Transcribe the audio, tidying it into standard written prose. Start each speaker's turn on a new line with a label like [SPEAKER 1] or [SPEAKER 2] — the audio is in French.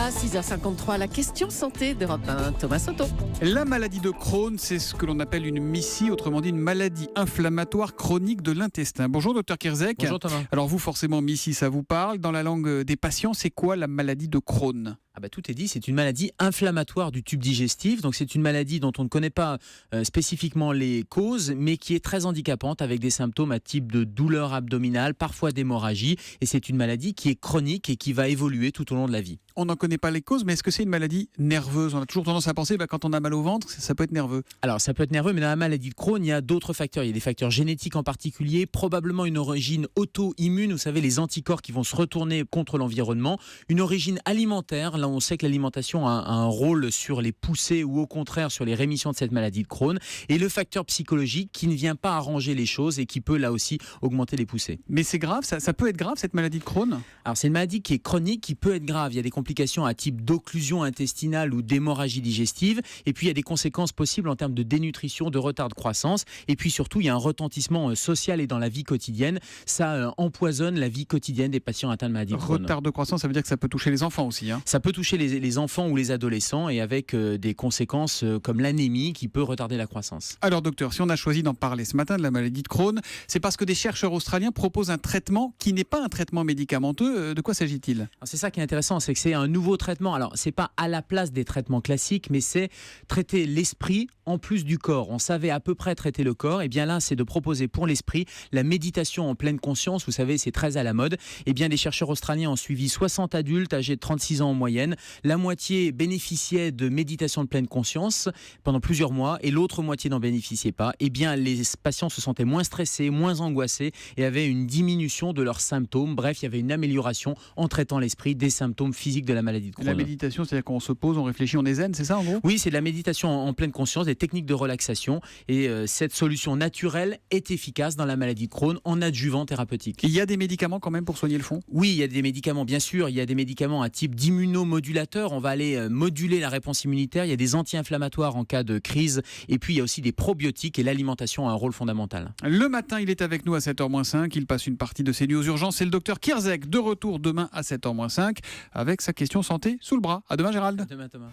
[SPEAKER 1] À 6h53, la question santé d'Europe 1, Thomas Soto.
[SPEAKER 2] La maladie de Crohn, c'est ce que l'on appelle une MICI, autrement dit une maladie inflammatoire chronique de l'intestin. Bonjour docteur Kierzek.
[SPEAKER 3] Bonjour Thomas.
[SPEAKER 2] Alors vous forcément MICI, ça vous parle. Dans la langue des patients, c'est quoi la maladie de Crohn ?
[SPEAKER 3] Tout est dit, c'est une maladie inflammatoire du tube digestif. Donc c'est une maladie dont on ne connaît pas spécifiquement les causes, mais qui est très handicapante avec des symptômes à type de douleur abdominale, parfois d'hémorragie. Et c'est une maladie qui est chronique et qui va évoluer tout au long de la vie.
[SPEAKER 2] On n'en connaît pas les causes, mais est-ce que c'est une maladie nerveuse ? On a toujours tendance à penser quand on a mal au ventre, ça peut être nerveux.
[SPEAKER 3] Alors ça peut être nerveux, mais dans la maladie de Crohn, il y a d'autres facteurs. Il y a des facteurs génétiques en particulier, probablement une origine auto-immune, vous savez, les anticorps qui vont se retourner contre l'environnement. Une origine alimentaire, là on sait que l'alimentation a un rôle sur les poussées ou au contraire sur les rémissions de cette maladie de Crohn. Et le facteur psychologique qui ne vient pas arranger les choses et qui peut là aussi augmenter les poussées.
[SPEAKER 2] Mais c'est grave, ça peut être grave cette maladie de Crohn ?
[SPEAKER 3] Alors c'est une maladie qui est chronique, qui peut être grave. Il y a des complications à type d'occlusion intestinale ou d'hémorragie digestive. Et puis il y a des conséquences possibles en termes de dénutrition, de retard de croissance. Et puis surtout, il y a un retentissement social et dans la vie quotidienne. Ça empoisonne la vie quotidienne des patients atteints de maladie de Crohn.
[SPEAKER 2] Retard de croissance, ça veut dire que ça peut toucher les enfants aussi.
[SPEAKER 3] Ça peut toucher les enfants ou les adolescents et avec des conséquences comme l'anémie qui peut retarder la croissance.
[SPEAKER 2] Alors docteur, si on a choisi d'en parler ce matin de la maladie de Crohn, c'est parce que des chercheurs australiens proposent un traitement qui n'est pas un traitement médicamenteux. De quoi s'agit-il ?
[SPEAKER 3] C'est ça qui est intéressant, c'est que c'est un nouveau traitement. Alors, c'est pas à la place des traitements classiques, mais c'est traiter l'esprit en plus du corps. On savait à peu près traiter le corps. Et bien là, c'est de proposer pour l'esprit la méditation en pleine conscience. Vous savez, c'est très à la mode. Et bien, les chercheurs australiens ont suivi 60 adultes âgés de 36 ans en moyenne. La moitié bénéficiait de méditation de pleine conscience pendant plusieurs mois et l'autre moitié n'en bénéficiait pas. Et bien, les patients se sentaient moins stressés, moins angoissés et avaient une diminution de leurs symptômes. Bref, il y avait une amélioration en traitant l'esprit des symptômes physiques de la maladie de Crohn.
[SPEAKER 2] La méditation, c'est-à-dire qu'on se pose, on réfléchit, on est zen, c'est ça en gros ?
[SPEAKER 3] Oui, c'est de la méditation en pleine conscience, des techniques de relaxation. Et cette solution naturelle est efficace dans la maladie de Crohn en adjuvant thérapeutique.
[SPEAKER 2] Il y a des médicaments quand même pour soigner le fond ?
[SPEAKER 3] Oui, il y a des médicaments, bien sûr. Il y a des médicaments à type d'immunomodulateur. On va aller moduler la réponse immunitaire. Il y a des anti-inflammatoires en cas de crise. Et puis, il y a aussi des probiotiques et l'alimentation a un rôle fondamental.
[SPEAKER 2] Le matin, il est avec nous à 7h-5. Il passe une partie de ses nuits aux urgences. C'est le docteur Kierzek, de retour demain à 7h-5 avec sa question santé sous le bras. À demain, Gérald.
[SPEAKER 3] À demain, Thomas.